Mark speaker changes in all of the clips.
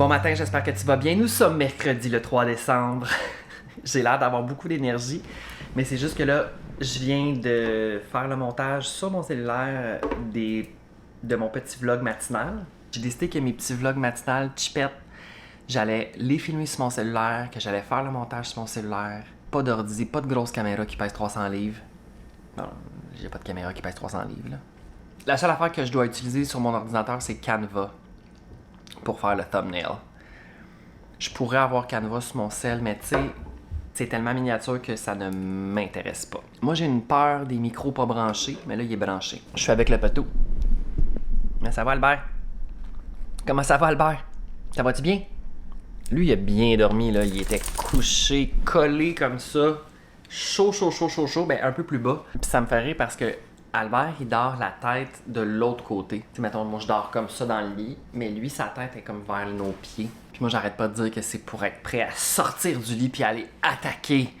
Speaker 1: Bon matin, j'espère que tu vas bien. Nous sommes mercredi le 3 décembre. J'ai l'air d'avoir beaucoup d'énergie, mais c'est juste que là, je viens de faire le montage sur mon cellulaire de mon petit vlog matinal. J'ai décidé que mes petits vlogs matinales, chipettes, j'allais les filmer sur mon cellulaire, que j'allais faire le montage sur mon cellulaire. Pas d'ordi, pas de grosse caméra qui pèse 300 livres. Non, j'ai pas de caméra qui pèse 300 livres, là. La seule affaire que je dois utiliser sur mon ordinateur, c'est Canva pour faire le thumbnail. Je pourrais avoir Canva sur mon cell, mais tu sais, c'est tellement miniature que ça ne m'intéresse pas. Moi, j'ai une peur des micros pas branchés, mais là, il est branché. Je suis avec le poteau. Mais ça va, Albert? Comment ça va, Albert? Ça va-tu bien? Lui, il a bien dormi, là. Il était couché, collé comme ça. Chaud, ben un peu plus bas. Puis ça me fait rire parce que Albert, il dort la tête de l'autre côté. Tu sais, mettons, moi, je dors comme ça dans le lit, mais lui, sa tête est comme vers nos pieds. Puis moi, j'arrête pas de dire que c'est pour être prêt à sortir du lit puis aller attaquer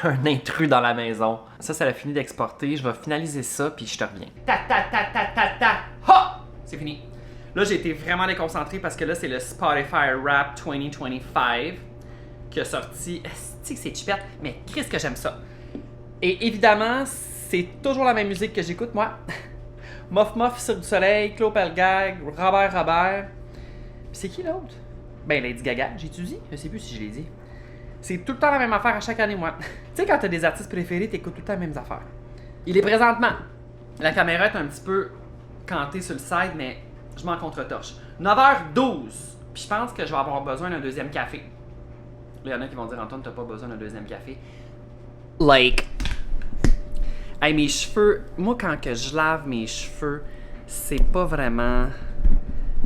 Speaker 1: un intrus dans la maison. Ça l'a fini d'exporter. Je vais finaliser ça, puis je te reviens. Ha! C'est fini. Là, j'ai été vraiment déconcentré parce que là, c'est le Spotify Rap 2025 qui a sorti. Est-ce que c'est chipette? Mais qu'est-ce que j'aime ça? Et évidemment, c'est toujours la même musique que j'écoute, moi. Moff Moff, Cirque du Soleil, Claude Pelgag, Robert. Puis c'est qui l'autre? Ben, Lady Gaga, j'ai-tu dit? Je sais plus si je l'ai dit. C'est tout le temps la même affaire à chaque année, moi. Tu sais, quand t'as des artistes préférés, t'écoutes tout le temps les mêmes affaires. Il est présentement. La caméra est un petit peu cantée sur le side, mais je m'en contre-torche. 9h12. Puis je pense que je vais avoir besoin d'un deuxième café. Là, il y en a qui vont dire, Antoine, t'as pas besoin d'un deuxième café. Like. Hey, mes cheveux, moi, quand que je lave mes cheveux, c'est pas vraiment.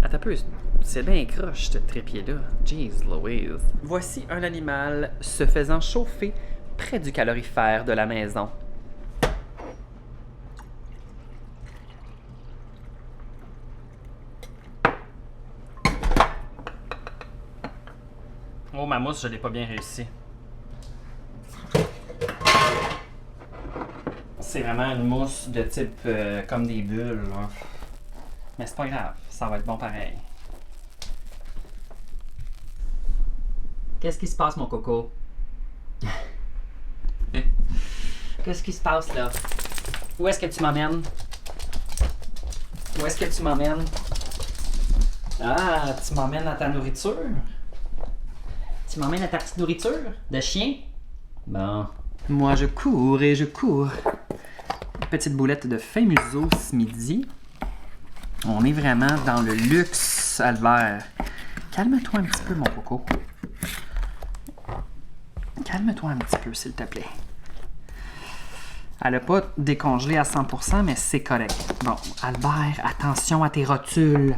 Speaker 1: Attends un peu, c'est bien croche, ce trépied-là. Jeez Louise. Voici un animal se faisant chauffer près du calorifère de la maison. Oh, ma mousse, je l'ai pas bien réussi. C'est vraiment une mousse de type comme des bulles, là. Mais c'est pas grave, ça va être bon pareil. Qu'est-ce qui se passe, mon coco? Qu'est-ce qui se passe, là? Où est-ce que tu m'emmènes? Où est-ce que tu m'emmènes? Ah, tu m'emmènes à ta nourriture? Tu m'emmènes à ta petite nourriture de chien? Bon. Moi, je cours et je cours. Petite boulette de fin museau ce midi. On est vraiment dans le luxe, Albert. Calme-toi un petit peu, mon coco. Calme-toi un petit peu, s'il te plaît. Elle n'a pas décongelé à 100%, mais c'est correct. Bon, Albert, attention à tes rotules.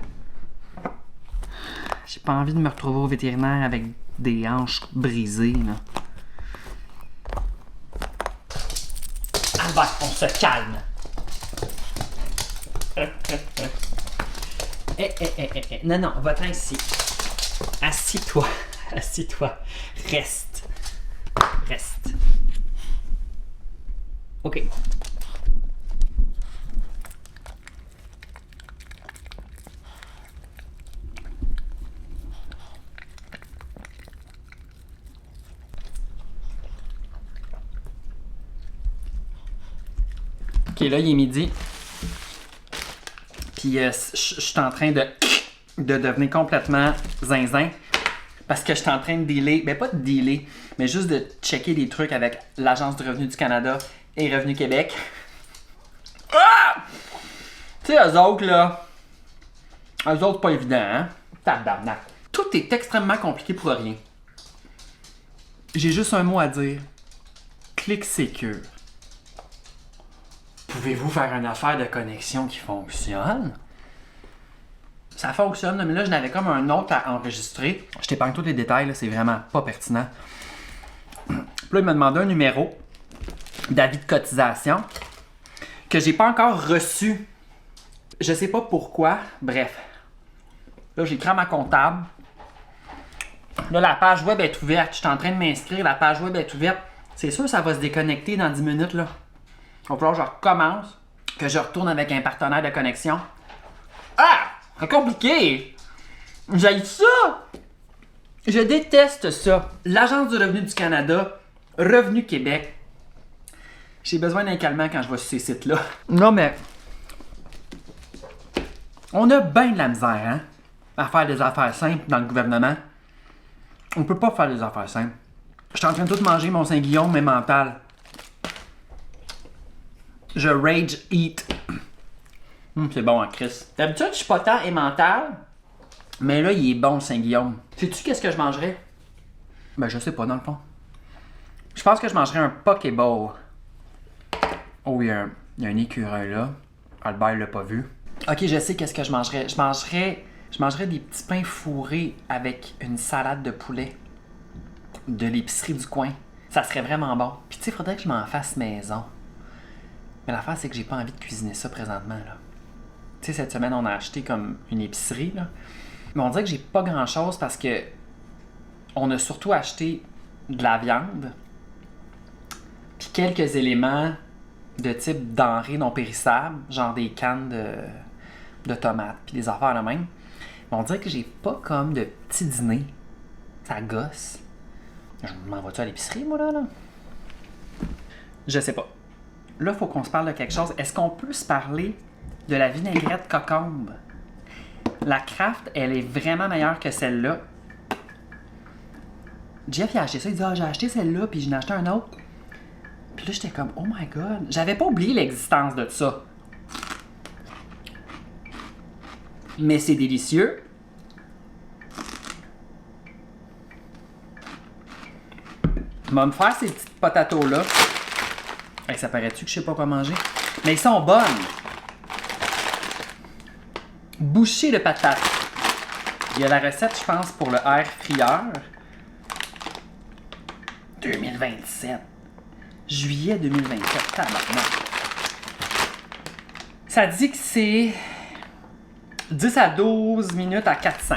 Speaker 1: J'ai pas envie de me retrouver au vétérinaire avec des hanches brisées, là. Albert, on se calme. Non, va-t'en ici. Assis-toi. Assis-toi. Reste. OK. OK, là, il est midi. Puis je suis en train de devenir complètement zinzin. Parce que je suis en train de dealer, ben pas de dealer, mais juste de checker des trucs avec l'Agence du revenu du Canada et Revenu Québec. Ah! Tu sais, eux autres, là, eux autres, pas évident, hein? Tabarnak. Tout est extrêmement compliqué pour rien. J'ai juste un mot à dire. Clic Secure. Pouvez-vous faire une affaire de connexion qui fonctionne? Ça fonctionne, mais là, je n'avais comme un autre à enregistrer. Je t'épargne tous les détails, là, c'est vraiment pas pertinent. Puis là, il m'a demandé un numéro d'avis de cotisation que j'ai pas encore reçu. Je sais pas pourquoi. Bref. Là, j'écris à ma comptable. Là, la page web est ouverte. Je suis en train de m'inscrire. La page web est ouverte. C'est sûr que ça va se déconnecter dans 10 minutes, là. Il va falloir que je recommence, que je retourne avec un partenaire de connexion. Ah! C'est compliqué! J'haïs ça! Je déteste ça. L'Agence du revenu du Canada, Revenu Québec. J'ai besoin d'un calmant quand je vais sur ces sites-là. Non, mais... On a bien de la misère, hein? À faire des affaires simples dans le gouvernement. On peut pas faire des affaires simples. Je suis en train de tout manger mon Saint-Guillaume, mais mental. Je rage eat. C'est bon, hein, Chris. D'habitude, je suis pas tant mental. Mais là, il est bon, Saint-Guillaume. Sais-tu qu'est-ce que je mangerais? Ben, je sais pas, dans le fond. Je pense que je mangerais un Pokéball. Oh, il y a un écureuil là. Albert l'a pas vu. Ok, je sais qu'est-ce que je mangerais. Je mangerais des petits pains fourrés avec une salade de poulet. De l'épicerie du coin. Ça serait vraiment bon. Puis tu sais, il faudrait que je m'en fasse maison. Mais l'affaire, c'est que j'ai pas envie de cuisiner ça présentement, là. Tu sais, cette semaine, on a acheté comme une épicerie, là. Mais on dirait que j'ai pas grand-chose parce que on a surtout acheté de la viande puis quelques éléments de type denrées non périssables, genre des cannes de tomates puis des affaires là même. Mais on dirait que j'ai pas comme de petit dîner. Ça gosse. Je m'en vais-tu à l'épicerie, moi, là? Je sais pas. Là, faut qu'on se parle de quelque chose. Est-ce qu'on peut se parler de la vinaigrette cocombe? La Kraft, elle est vraiment meilleure que celle-là. Jeff, il a acheté ça. Il dit, j'ai acheté celle-là, puis j'en ai acheté un autre. Puis là, j'étais comme, oh my god. J'avais pas oublié l'existence de ça. Mais c'est délicieux. Je vais me faire ces petites potatoes-là. Hey, ça paraît-tu que je sais pas quoi manger? Mais ils sont bonnes. Bouchées de patates. Il y a la recette, je pense, pour le air fryer. 2027. Juillet 2027. Tabarnak. Ça dit que c'est 10 à 12 minutes à 400.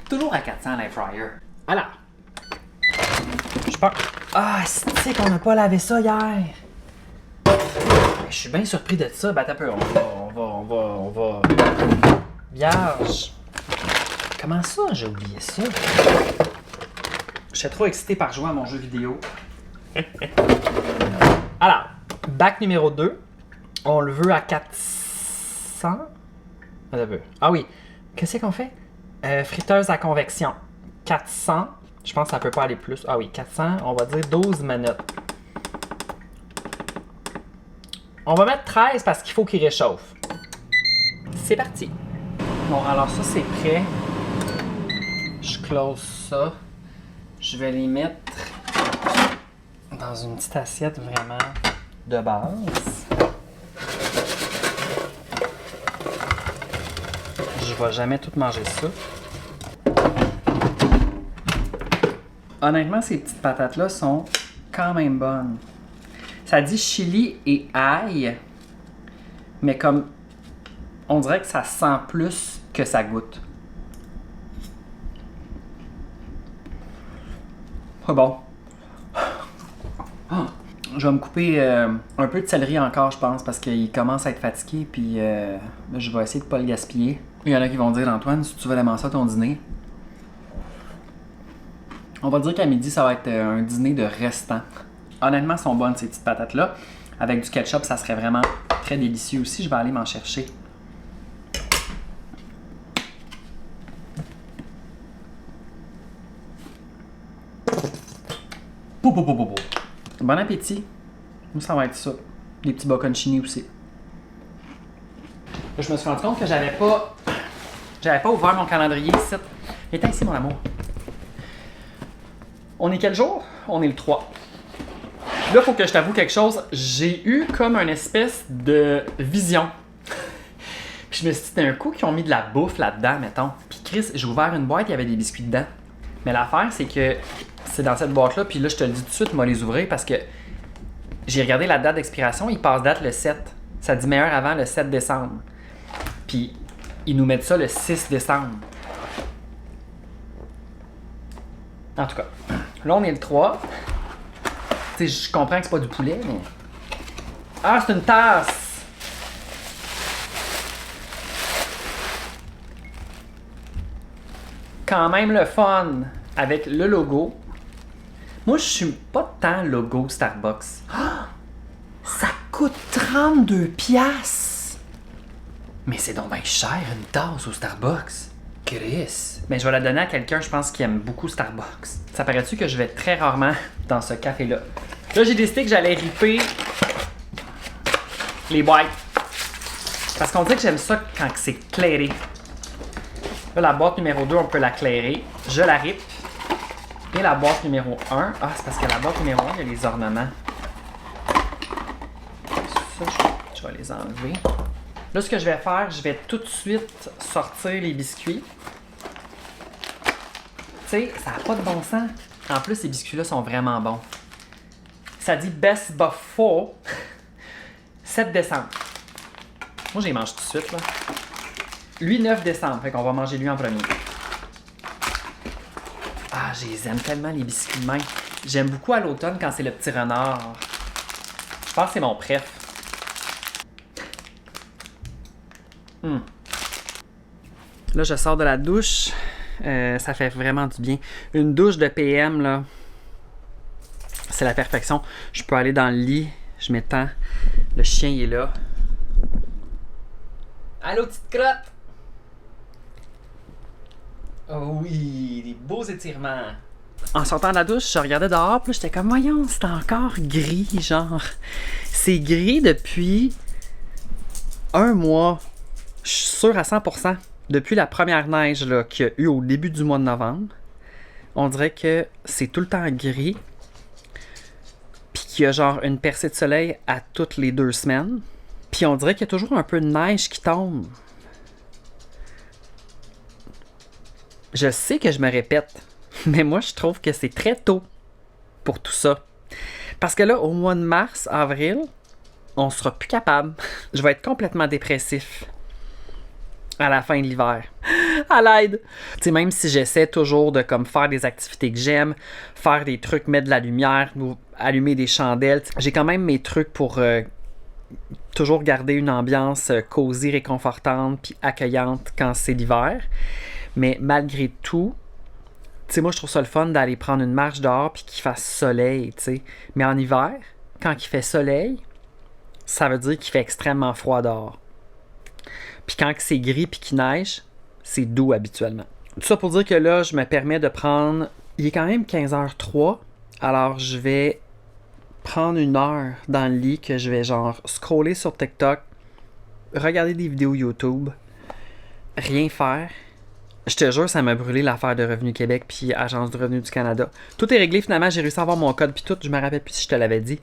Speaker 1: Toujours à 400 l'air fryer. Alors. Je pense... Ah, c'est qu'on n'a pas lavé ça hier. Je suis bien surpris de ça. Ben, t'as peur. On va... Vierge. Comment ça, j'ai oublié ça? J'étais trop excité par jouer à mon jeu vidéo. Alors, bac numéro 2. On le veut à 400. Ah oui. Qu'est-ce qu'on fait? Friteuse à convection. 400. Je pense que ça peut pas aller plus. Ah oui, 400. On va dire 12 minutes. On va mettre 13 parce qu'il faut qu'il réchauffe. C'est parti. Bon, alors ça, c'est prêt. Je close ça. Je vais les mettre dans une petite assiette vraiment de base. Je vais jamais tout manger ça. Honnêtement, ces petites patates-là sont quand même bonnes. Ça dit chili et ail, mais comme on dirait que ça sent plus que ça goûte. Pas bon. Je vais me couper un peu de céleri encore, je pense, parce qu'il commence à être fatigué, puis je vais essayer de pas le gaspiller. Il y en a qui vont dire, Antoine, si tu veux vraiment ça ton dîner, on va dire qu'à midi, ça va être un dîner de restant. Honnêtement, elles sont bonnes, ces petites patates-là. Avec du ketchup, ça serait vraiment très délicieux aussi. Je vais aller m'en chercher. Bon appétit. Moi, ça va être ça. Des petits bocconcini aussi. Là, je me suis rendu compte que j'avais pas ouvert mon calendrier ici. Éteins ici, mon amour. On est quel jour? On est le 3. Là, il faut que je t'avoue quelque chose. J'ai eu comme une espèce de vision. Puis je me suis dit, c'était un coup qu'ils ont mis de la bouffe là-dedans, mettons. Puis Chris, j'ai ouvert une boîte, il y avait des biscuits dedans. Mais l'affaire, c'est que c'est dans cette boîte-là, puis là, je te le dis tout de suite, moi, les ouvrir parce que j'ai regardé la date d'expiration, il passe date le 7. Ça dit meilleur avant le 7 décembre. Puis ils nous mettent ça le 6 décembre. En tout cas, là, on est le 3. Tu sais, je comprends que c'est pas du poulet, mais... Ah, c'est une tasse! quand même le fun avec le logo. Moi, je suis pas tant logo Starbucks. Ah! Ça coûte 32 piastres! Mais c'est donc bien cher, une tasse au Starbucks. Chris! Mais je vais la donner à quelqu'un, je pense, qui aime beaucoup Starbucks. Ça paraît-tu que je vais très rarement dans ce café-là? Là, j'ai décidé que j'allais ripper les boîtes. Parce qu'on dit que j'aime ça quand c'est clairé. Là, la boîte numéro 2, on peut la clairer. Je la rippe. Et la boîte numéro 1. Ah, c'est parce que la boîte numéro 1, il y a les ornements. Ça, je vais les enlever. Là, ce que je vais faire, je vais tout de suite sortir les biscuits. Tu sais, ça n'a pas de bon sens. En plus, ces biscuits-là sont vraiment bons. Ça dit Best Buffalo 7 décembre. Moi, je les mange tout de suite, là. Lui, 9 décembre. Fait qu'on va manger lui en premier. Ah, je les aime tellement, les biscuits de main. J'aime beaucoup à l'automne quand c'est le petit renard. Je pense que c'est mon préf. Là, je sors de la douche. Ça fait vraiment du bien. Une douche de PM, là, c'est la perfection. Je peux aller dans le lit. Je m'étends. Le chien, il est là. Allô, petite crotte! Oh oui, des beaux étirements. En sortant de la douche, je regardais dehors, puis j'étais comme, voyons, c'est encore gris, genre. C'est gris depuis un mois. Je suis sûr à 100%. Depuis la première neige là, qu'il y a eu au début du mois de novembre, on dirait que c'est tout le temps gris. Puis qu'il y a genre une percée de soleil à toutes les 2 semaines. Puis on dirait qu'il y a toujours un peu de neige qui tombe. Je sais que je me répète, mais moi je trouve que c'est très tôt pour tout ça. Parce que là, au mois de mars, avril, on sera plus capable. Je vais être complètement dépressif à la fin de l'hiver. À l'aide! Tu sais, même si j'essaie toujours de comme faire des activités que j'aime, faire des trucs, mettre de la lumière, ou allumer des chandelles, j'ai quand même mes trucs pour toujours garder une ambiance cosy, réconfortante puis accueillante quand c'est l'hiver. Mais malgré tout, tu sais, moi je trouve ça le fun d'aller prendre une marche dehors puis qu'il fasse soleil, tu sais. Mais en hiver, quand il fait soleil, ça veut dire qu'il fait extrêmement froid dehors. Puis quand c'est gris puis qu'il neige, c'est doux habituellement. Tout ça pour dire que là, je me permets de prendre... Il est quand même 15h03, alors je vais prendre une heure dans le lit que je vais genre scroller sur TikTok, regarder des vidéos YouTube, rien faire. Je te jure, ça m'a brûlé l'affaire de Revenu Québec puis Agence du Revenu du Canada. Tout est réglé finalement, j'ai réussi à avoir mon code puis tout, je me rappelle plus si je te l'avais dit.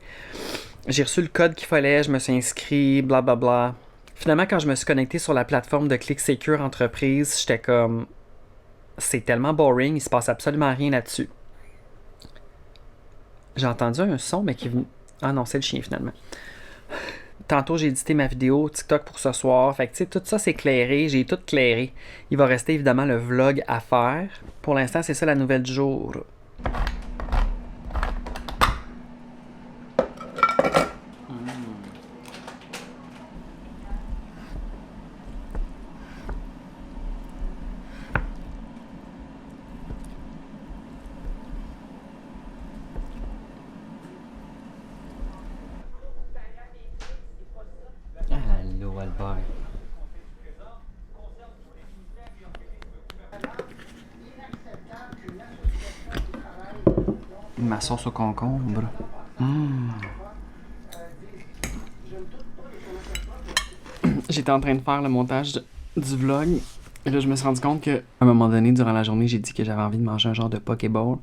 Speaker 1: J'ai reçu le code qu'il fallait, je me suis inscrit, blablabla. Finalement, quand je me suis connecté sur la plateforme de ClickSecure Entreprise, j'étais comme... C'est tellement boring, il se passe absolument rien là-dessus. J'ai entendu un son, mais qui est venu... Ah non, c'est le chien finalement. Tantôt, j'ai édité ma vidéo TikTok pour ce soir. Fait que, tu sais, tout ça, c'est clairé. J'ai tout clairé. Il va rester évidemment le vlog à faire. Pour l'instant, c'est ça la nouvelle du jour. Allô, Albert. Ma sauce au concombre. J'étais en train de faire le montage du vlog. Et là, je me suis rendu compte qu'à un moment donné, durant la journée, j'ai dit que j'avais envie de manger un genre de Pokéball.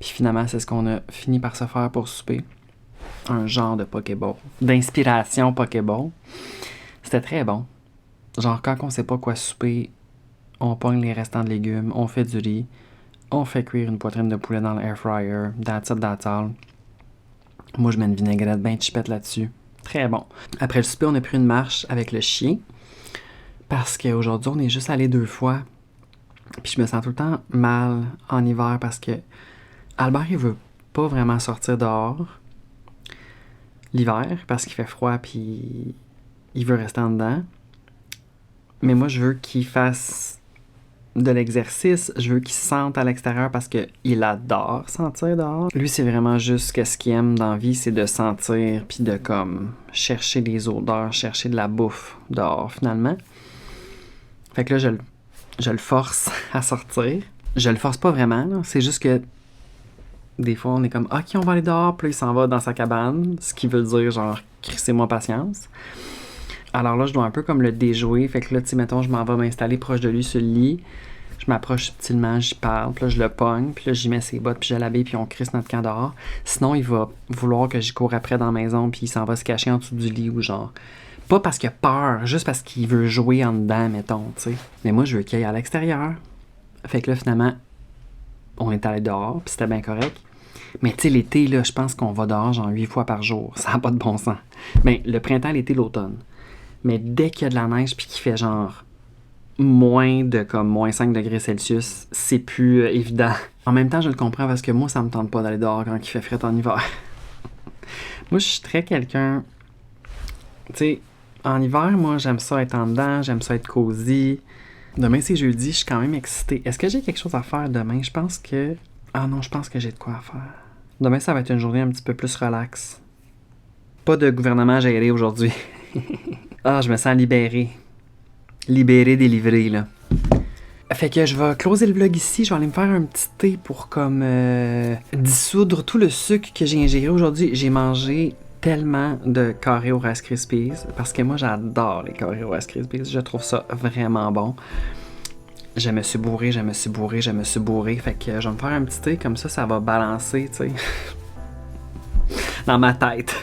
Speaker 1: Puis finalement, c'est ce qu'on a fini par se faire pour souper. Un genre de Pokéball. D'inspiration Pokéball. C'était très bon. Genre, quand on sait pas quoi souper, on pogne les restants de légumes, on fait du riz, on fait cuire une poitrine de poulet dans l'air fryer, that's all. Moi, je mets une vinaigrette bien chipette là-dessus. Très bon. Après le souper, on a pris une marche avec le chien. Parce qu'aujourd'hui, on est juste allé 2 fois. Puis je me sens tout le temps mal en hiver parce que Albert, il veut pas vraiment sortir dehors l'hiver parce qu'il fait froid puis il veut rester en dedans. Mais moi, je veux qu'il fasse
Speaker 2: de l'exercice. Je veux qu'il se sente à l'extérieur parce qu'il adore sentir dehors. Lui, c'est vraiment juste que ce qu'il aime dans la vie, c'est de sentir puis de comme chercher des odeurs, chercher de la bouffe dehors finalement. Fait que là, je le force à sortir. Je le force pas vraiment, là. C'est juste que des fois, on est comme « Ok, on va aller dehors », puis là, il s'en va dans sa cabane, ce qui veut dire genre « crissez-moi patience ». Alors là, je dois un peu comme le déjouer. Fait que là, tu sais, mettons, je m'en vais m'installer proche de lui sur le lit. Je m'approche subtilement, j'y parle, puis là, je le pogne, puis là, j'y mets ses bottes, puis je l'habille, puis on crisse notre camp dehors. Sinon, il va vouloir que j'y cours après dans la maison, puis il s'en va se cacher en dessous du lit ou genre... Pas parce qu'il a peur, juste parce qu'il veut jouer en dedans, mettons, tu sais. Mais moi, je veux qu'il aille à l'extérieur. Fait que là, finalement, on est allé dehors, puis c'était bien correct. Mais tu sais, l'été, là, je pense qu'on va dehors genre 8 fois par jour. Ça n'a pas de bon sens. Ben, le printemps, l'été, l'automne. Mais dès qu'il y a de la neige puis qu'il fait genre moins de comme moins 5 degrés Celsius, c'est plus évident. En même temps, je le comprends parce que moi, ça me tente pas d'aller dehors quand il fait frais en hiver. Moi, je suis très quelqu'un... Tu sais, en hiver, moi, j'aime ça être en dedans, j'aime ça être cosy. Demain, c'est jeudi, je suis quand même excitée. Est-ce que j'ai quelque chose à faire demain? Je pense que... Ah non, je pense que j'ai de quoi à faire. Demain, ça va être une journée un petit peu plus relax. Pas de gouvernement à gérer aujourd'hui. Ah, je me sens libéré. Libéré, délivré, là. Fait que je vais closer le vlog ici. Je vais aller me faire un petit thé pour comme dissoudre tout le sucre que j'ai ingéré aujourd'hui. J'ai mangé tellement de carrés au Rice Krispies parce que moi, j'adore les carrés au Rice Krispies. Je trouve ça vraiment bon. Je me suis bourré. Fait que je vais me faire un petit thé. Comme ça va balancer, tu sais, dans ma tête.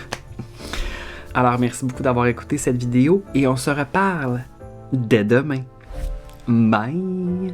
Speaker 2: Alors, merci beaucoup d'avoir écouté cette vidéo et on se reparle dès demain. Bye!